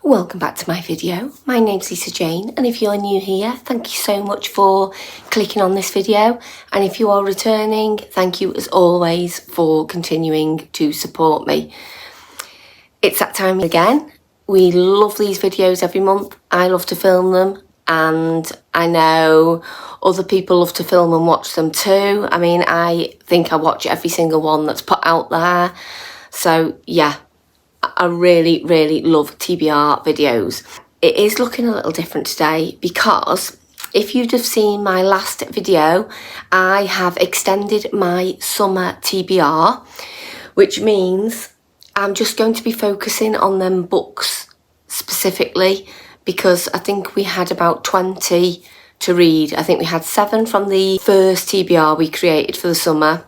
Welcome back to my video. My name's Lisa Jane, and if you're new here, thank you so much for clicking on this video, and if you are returning, thank you as always for continuing to support me. It's that time again. We love these videos every month. I love to film them, and I know other people love to film and watch them too. I mean, I think I watch every single one that's put out there. So yeah, I really love TBR videos. It is looking a little different today because if you'd have seen my last video, I have extended my summer TBR, which means I'm just going to be focusing on them books specifically because I think we had about 20 to read. I think we had 7 from the first TBR we created for the summer.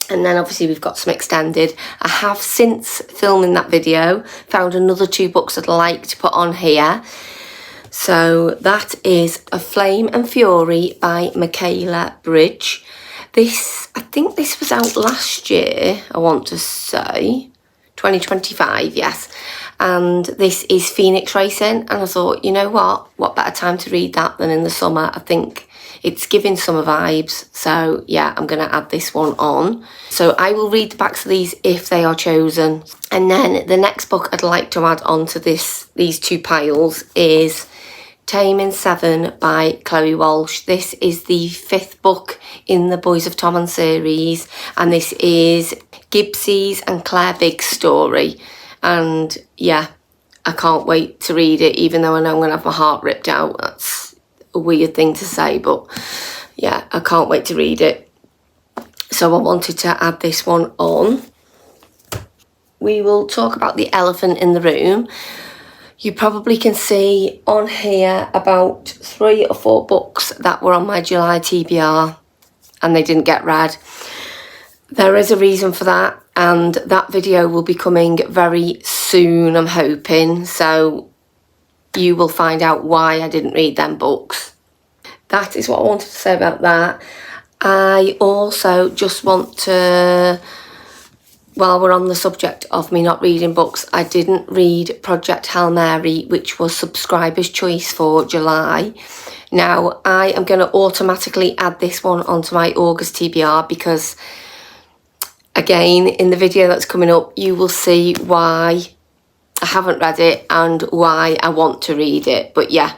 And then obviously we've got some extended. I have since filming that video found another 2 books I'd like to put on here. So that is A Flame and Fury by Michaela Bridge. I think this was out last year, I want to say. 2025, yes. And this is Phoenix Racing. And I thought, you know what better time to read that than in the summer? I think it's giving summer vibes, so yeah, I'm going to add this one on. So I will read the backs of these if they are chosen. And then the next book I'd like to add on to these 2 piles is Taming 7 by Chloe Walsh. This is the 5th book in the Boys of Tommen series, and this is Gibbs's and Claire Big's story. And yeah, I can't wait to read it, even though I know I'm going to have my heart ripped out. That's a weird thing to say, but yeah, I can't wait to read it. So I wanted to add this one on. We will talk about The Elephant in the Room. You probably can see on here about 3 or 4 books that were on my July TBR and they didn't get read. There is a reason for that, and that video will be coming very soon, I'm hoping. So you will find out why I didn't read them books. That is what I wanted to say about that. I also just want to, while we're on the subject of me not reading books, I didn't read Project Hail Mary, which was subscriber's choice for July. Now, I am going to automatically add this one onto my August TBR because, again, in the video that's coming up, you will see why I haven't read it and why I want to read it. But yeah,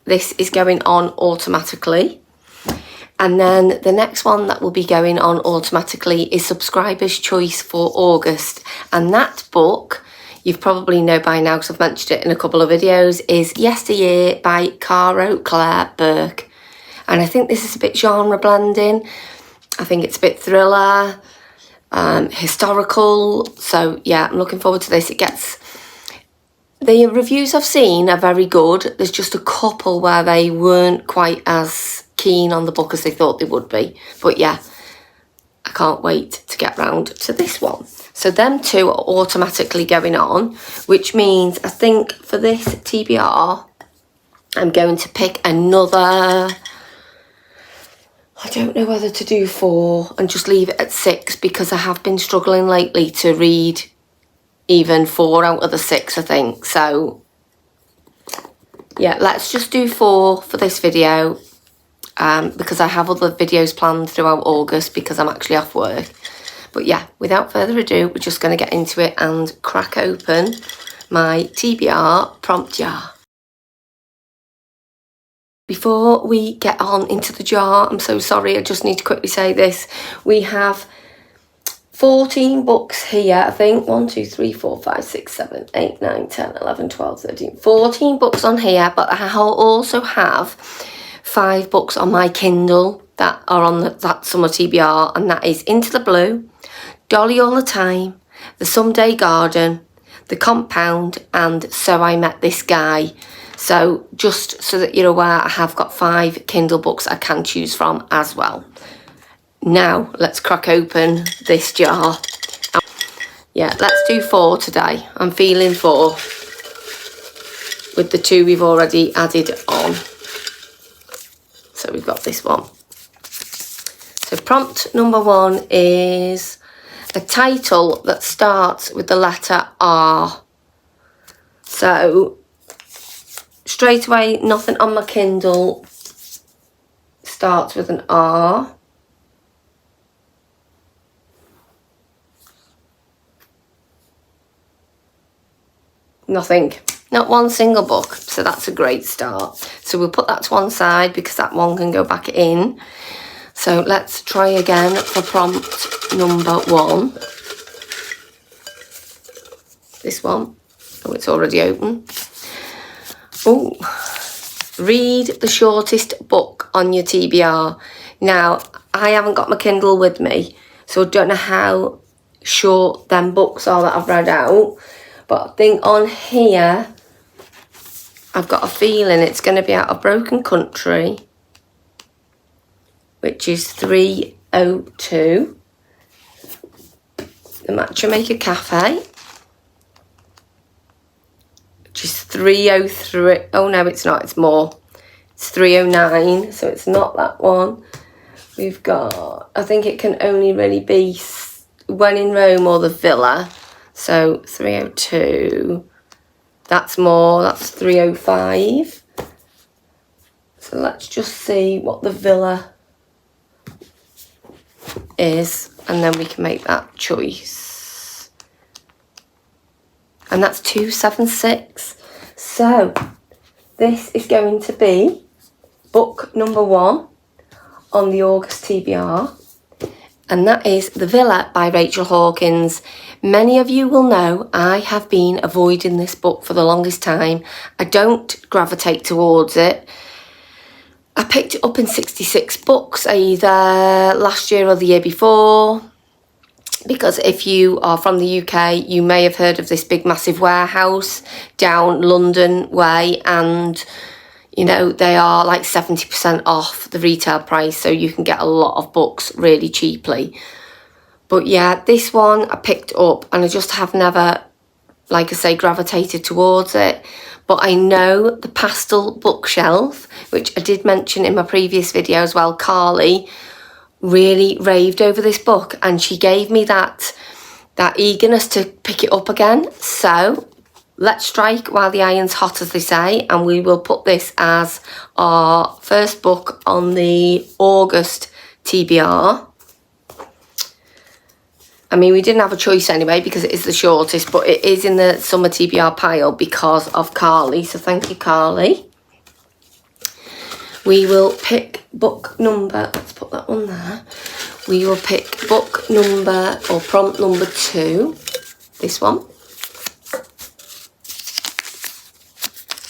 this is going on automatically. And then the next one that will be going on automatically is Subscriber's Choice for August. And that book, you've probably know by now because I've mentioned it in a couple of videos, is Yesteryear by Caro Claire Burke. And I think this is a bit genre blending. I think it's a bit thriller, historical. So yeah, I'm looking forward to this. The reviews I've seen are very good. There's just a couple where they weren't quite as keen on the book as they thought they would be. But yeah, I can't wait to get round to this one. So them 2 are automatically going on, which means I think for this TBR, I'm going to pick another. I don't know whether to do 4 and just leave it at 6 because I have been struggling lately to read even 4 out of the 6, I think. So yeah, let's just do 4 for this video because I have other videos planned throughout August because I'm actually off work. But yeah, without further ado, we're just going to get into it and crack open my TBR Prompt Jar. Before we get on into the jar, I'm so sorry, I just need to quickly say this. We have 14 books here, I think. 1, 2, 3, 4, 5, 6, 7, 8, 9, 10, 11, 12, 13, 14 books on here, but I also have 5 books on my Kindle that are on that summer TBR, and that is Into the Blue, Dolly All the Time, The Someday Garden, The Compound, and So I Met This Guy. So just so that you're aware, I have got 5 Kindle books I can choose from as well. Now, let's crack open this jar. Yeah, let's do 4 today. I'm feeling 4 with the 2 we've already added on. So we've got this one. So prompt number 1 is a title that starts with the letter R. So straight away, nothing on my Kindle starts with an R. Nothing. Not one single book. So that's a great start. So we'll put that to one side because that one can go back in. So let's try again for prompt number 1. This one. Oh, it's already open. Oh, read the shortest book on your TBR. Now, I haven't got my Kindle with me, so I don't know how short them books are that I've read out. But I think on here, I've got a feeling it's going to be out of Broken Country, which is 302. The Matchmaker Cafe, which is 303. Oh no, it's not, it's more. It's 309, so it's not that one. We've got, I think it can only really be When in Rome or The Villa. So 302, that's more, that's 305. So let's just see what The Villa is, and then we can make that choice. And that's 276. So this is going to be book number 1 on the August TBR, and that is The Villa by Rachel Hawkins. Many of you will know I have been avoiding this book for the longest time. I don't gravitate towards it. I picked it up in 66 books either last year or the year before, because if you are from the UK, you may have heard of this big massive warehouse down London way, and you know, they are like 70% off the retail price, so you can get a lot of books really cheaply. But yeah, this one I picked up and I just have never, like I say, gravitated towards it. But I know the pastel bookshelf, which I did mention in my previous video as well, Carly really raved over this book, and she gave me that eagerness to pick it up again. So let's strike while the iron's hot, as they say, and we will put this as our first book on the August TBR. I mean, we didn't have a choice anyway because it is the shortest, but it is in the Summer TBR pile because of Carly, so thank you, Carly. We will pick book number, let's put that one there. We will pick book number, or prompt number 2, this one.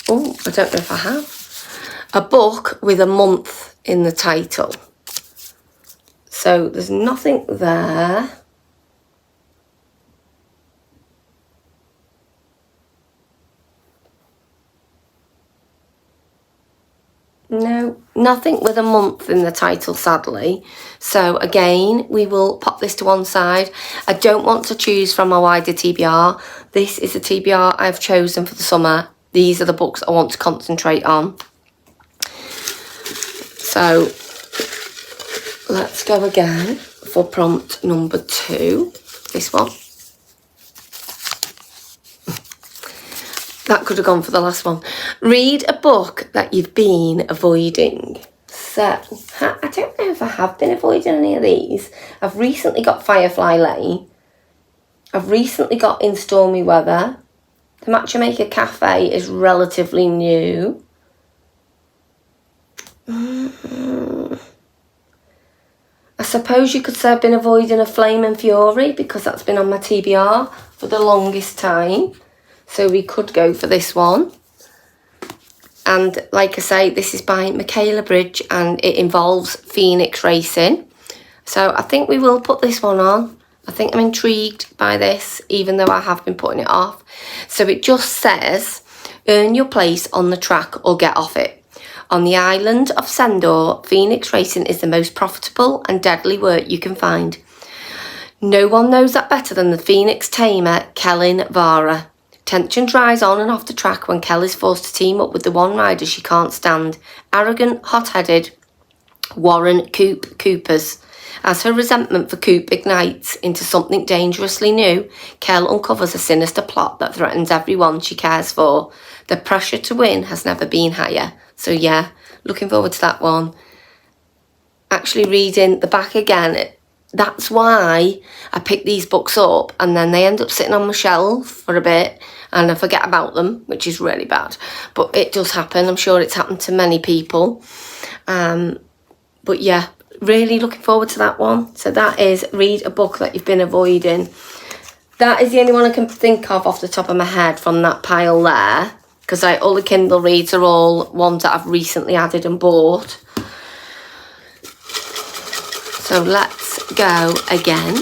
Oh, I don't know if I have. A book with a month in the title. So there's nothing there. No, nothing with a month in the title, sadly. So again, we will pop this to one side. I don't want to choose from a wider TBR. This is a TBR I've chosen for the summer. These are the books I want to concentrate on. So let's go again for prompt number 2. This one. That could have gone for the last one. Read a book that you've been avoiding. So, I don't know if I have been avoiding any of these. I've recently got Firefly Lane. I've recently got In Stormy Weather. The Matchmaker Cafe is relatively new. I suppose you could say I've been avoiding A Flame and Fury because that's been on my TBR for the longest time. So we could go for this one. And like I say, this is by Michaela Bridge and it involves Phoenix racing. So I think we will put this one on. I think I'm intrigued by this, even though I have been putting it off. So it just says, earn your place on the track or get off it. On the island of Sendor, Phoenix racing is the most profitable and deadly work you can find. No one knows that better than the Phoenix tamer, Kellyn Vara. Tensions rise on and off the track when Kelly's forced to team up with the one rider she can't stand. Arrogant, hot-headed Warren Coopers. As her resentment for Coop ignites into something dangerously new, Kel uncovers a sinister plot that threatens everyone she cares for. The pressure to win has never been higher. So yeah, looking forward to that one. Actually reading the back again, that's why I pick these books up and then they end up sitting on my shelf for a bit and I forget about them, which is really bad. But it does happen. I'm sure it's happened to many people. But yeah, really looking forward to that one. So that is read a book that you've been avoiding. That is the only one I can think of off the top of my head from that pile there. Because all the Kindle reads are all ones that I've recently added and bought. So let's go again.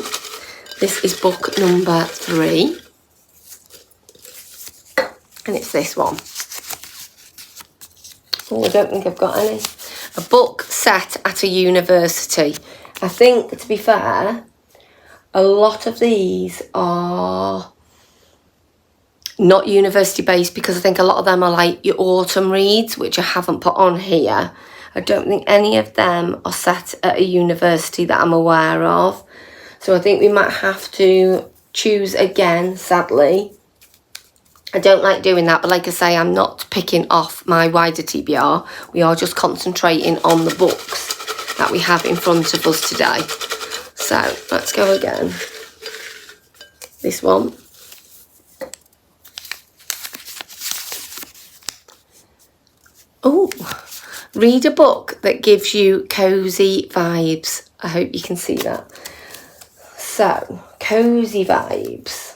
This is book number 3. And it's this one. Oh, I don't think I've got any. A book set at a university. I think, to be fair, a lot of these are not university based because I think a lot of them are like your autumn reads, which I haven't put on here. I don't think any of them are set at a university that I'm aware of. So I think we might have to choose again, sadly. I don't like doing that, but like I say, I'm not picking off my wider TBR. We are just concentrating on the books that we have in front of us today. So let's go again. This one. Oh, read a book that gives you cosy vibes. I hope you can see that. So, cosy vibes.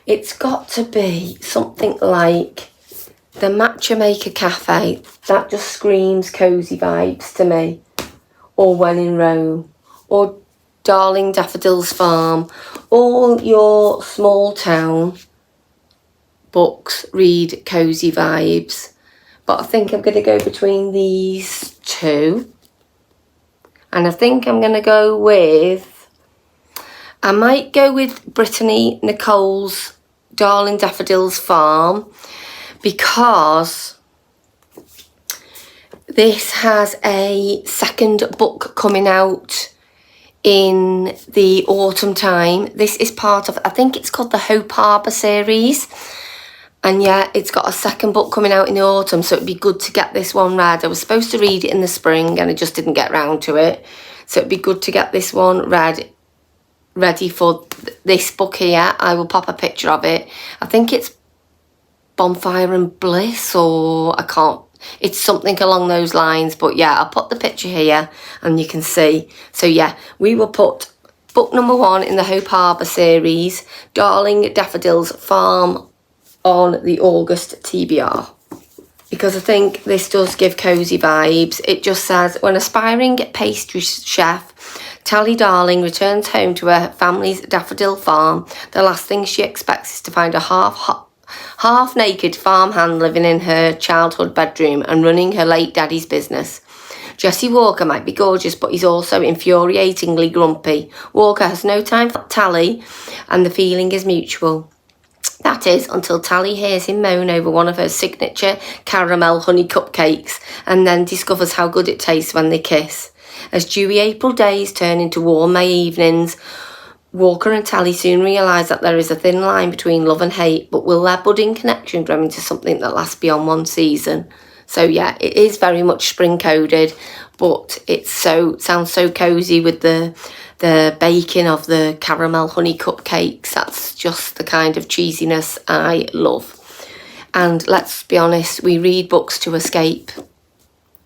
It's got to be something like the Matcha Maker Cafe. That just screams cosy vibes to me. Or When in Rome. Or Darling Daffodil's Farm. All your small town books read cosy vibes. But I think I'm going to go between these two. And I think I'm going to go with... I might go with Brittany Nicole's Darling Daffodil's Farm, because this has a second book coming out in the autumn time. This is part of, I think it's called the Hope Harbour series. And yeah, it's got a second book coming out in the autumn, so it'd be good to get this one read. I was supposed to read it in the spring and I just didn't get round to it. So it'd be good to get this one ready for this book here. I will pop a picture of it. I think it's Bonfire and Bliss, or I can't, it's something along those lines. But yeah, I'll put the picture here and you can see. So yeah, we will put book number 1 in the Hope Harbour series, Darling Daffodil's Farm, on the August TBR. Because I think this does give cosy vibes. It just says, when aspiring pastry chef Tally Darling returns home to her family's daffodil farm, the last thing she expects is to find a half-naked farmhand living in her childhood bedroom and running her late daddy's business. Jesse Walker might be gorgeous, but he's also infuriatingly grumpy. Walker has no time for Tally, and the feeling is mutual. That is, until Tally hears him moan over one of her signature caramel honey cupcakes, and then discovers how good it tastes when they kiss. As dewy April days turn into warm May evenings, Walker and Tally soon realise that there is a thin line between love and hate, but will their budding connection grow into something that lasts beyond one season? So yeah, it is very much spring-coded, but it sounds so cosy with the baking of the caramel honey cupcakes. That's just the kind of cheesiness I love. And let's be honest, we read books to escape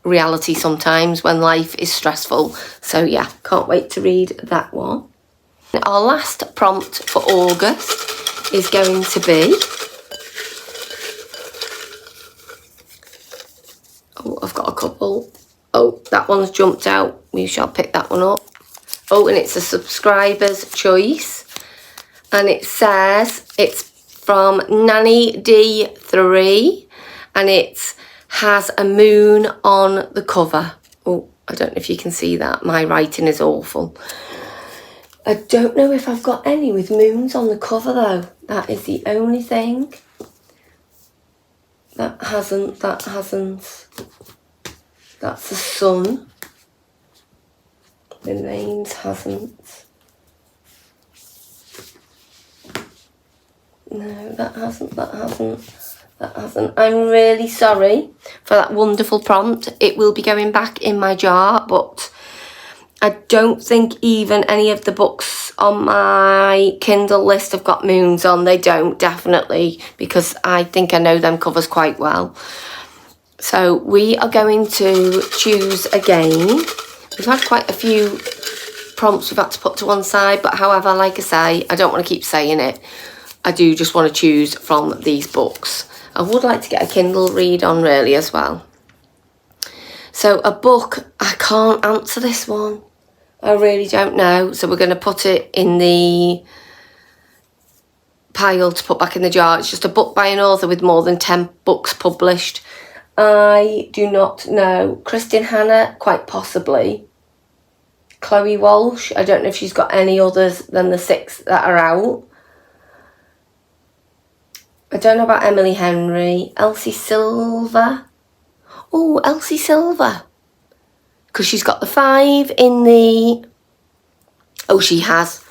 reality sometimes when life is stressful. So yeah, can't wait to read that one. Our last prompt for August is going to be... Oh, I've got a couple. Oh, that one's jumped out. We shall pick that one up. Oh, and it's a subscriber's choice. And it says it's from Nanny D3. And it has a moon on the cover. Oh, I don't know if you can see that. My writing is awful. I don't know if I've got any with moons on the cover though. That is the only thing. That hasn't. That's the sun. The names hasn't. No, that hasn't. I'm really sorry for that wonderful prompt. It will be going back in my jar, but I don't think even any of the books on my Kindle list have got moons on. They don't, definitely, because I think I know them covers quite well. So we are going to choose again. We've had quite a few prompts we've had to put to one side, but however, like I say, I don't want to keep saying it. I do just want to choose from these books. I would like to get a Kindle read on really as well. So a book, I can't answer this one. I really don't know. So we're going to put it in the pile to put back in the jar. It's just a book by an author with more than 10 books published. I do not know. Kristin Hannah, quite possibly. Chloe Walsh, I don't know if she's got any others than the 6 that are out. I don't know about Emily Henry. Elsie Silver. Oh, Elsie Silver. Because she's got the 5 in the... Oh, she has.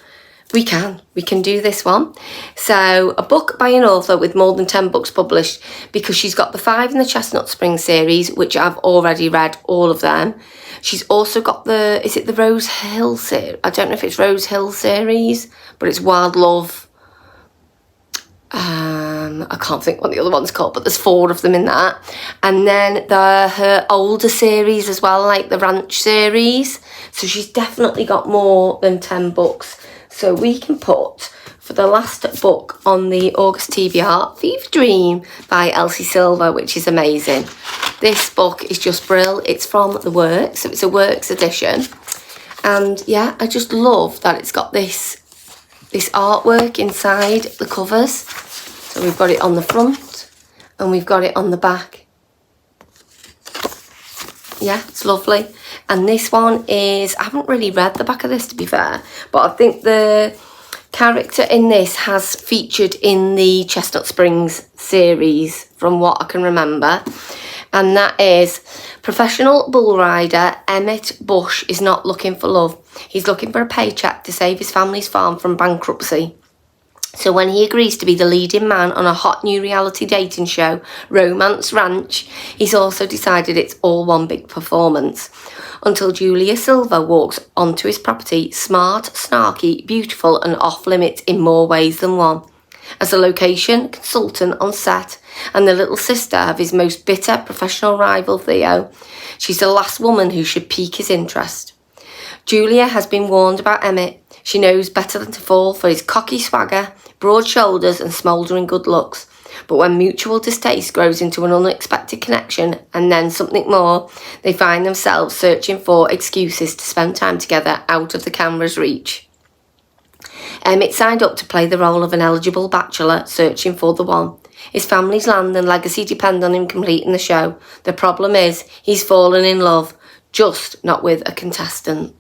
We can do this one. So, a book by an author with more than 10 books published, because she's got the 5 in the Chestnut Springs series, which I've already read all of them. She's also got the... Is it the Rose Hill series? I don't know if it's Rose Hill series, but it's Wild Love. I can't think what the other one's called, but there's 4 of them in that. And then her older series as well, like the Ranch series. So she's definitely got more than 10 books. So we can put, for the last book on the August TBR, Fever Dream by Elsie Silver, which is amazing. This book is just brilliant. It's from the Works, so it's a Works edition. And yeah, I just love that it's got this artwork inside the covers. So we've got it on the front and we've got it on the back. Yeah, it's lovely. And this one is, I haven't really read the back of this to be fair, but I think the character in this has featured in the Chestnut Springs series from what I can remember. And that is, professional bull rider Emmett Bush is not looking for love. He's looking for a paycheck to save his family's farm from bankruptcy. So when he agrees to be the leading man on a hot new reality dating show, Romance Ranch, he's also decided it's all one big performance. Until Julia Silver walks onto his property, smart, snarky, beautiful and off-limits in more ways than one. As a location consultant on set and the little sister of his most bitter professional rival Theo, she's the last woman who should pique his interest. Julia has been warned about Emmett. She knows better than to fall for his cocky swagger, broad shoulders and smouldering good looks. But when mutual distaste grows into an unexpected connection and then something more, they find themselves searching for excuses to spend time together out of the camera's reach. Emmett signed up to play the role of an eligible bachelor searching for the one. His family's land and legacy depend on him completing the show. The problem is, he's fallen in love, just not with a contestant.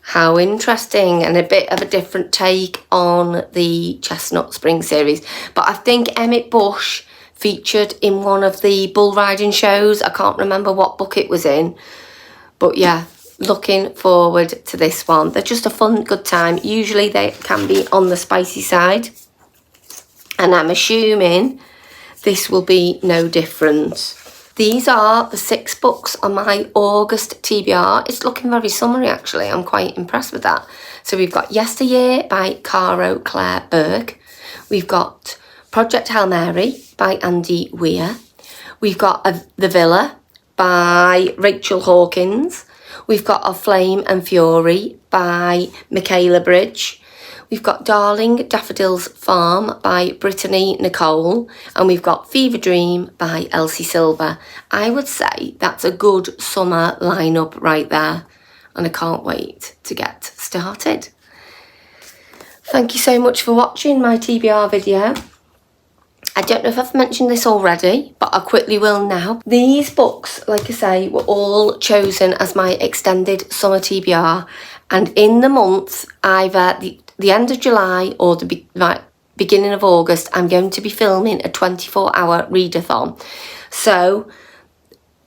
How interesting, and a bit of a different take on the Chestnut Springs series. But I think Emmett Bush featured in one of the bull riding shows. I can't remember what book it was in. But yeah, looking forward to this one. They're just a fun, good time. Usually they can be on the spicy side. And I'm assuming this will be no different. These are the 6 books on my August TBR. It's looking very summery, actually. I'm quite impressed with that. So we've got Yesteryear by Caro Claire Burke. We've got Project Hail Mary by Andy Weir. We've got The Villa by Rachel Hawkins. We've got Of Flame and Fury by Michaela Bridge. We've got Darling Daffodil's Farm by Brittany Nicole. And we've got Fever Dream by Elsie Silver. I would say that's a good summer lineup right there. And I can't wait to get started. Thank you so much for watching my TBR video. I don't know if I've mentioned this already, but I quickly will now. These books, like I say, were all chosen as my extended summer TBR. And in the month, either the end of July or the beginning of August, I'm going to be filming a 24-hour readathon. So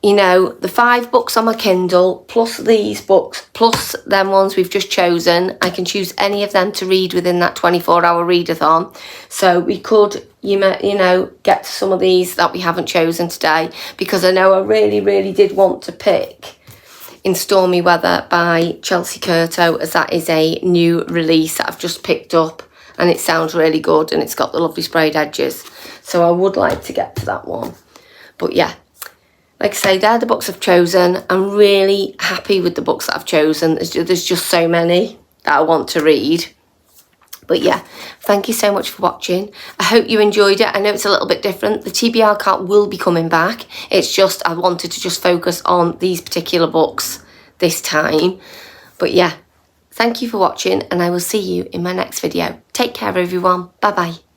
you know, the 5 books on my Kindle, plus these books, plus them ones we've just chosen. I can choose any of them to read within that 24-hour readathon. So we could, you know, get to some of these that we haven't chosen today, because I know I really, really did want to pick In Stormy Weather by Chelsea Curto, as that is a new release that I've just picked up, and it sounds really good, and it's got the lovely sprayed edges. So I would like to get to that one. But yeah, like I say, they're the books I've chosen. I'm really happy with the books that I've chosen. There's just so many that I want to read. But yeah, thank you so much for watching. I hope you enjoyed it. I know it's a little bit different. The TBR cart will be coming back. It's just I wanted to just focus on these particular books this time. But yeah, thank you for watching, and I will see you in my next video. Take care, everyone. Bye-bye.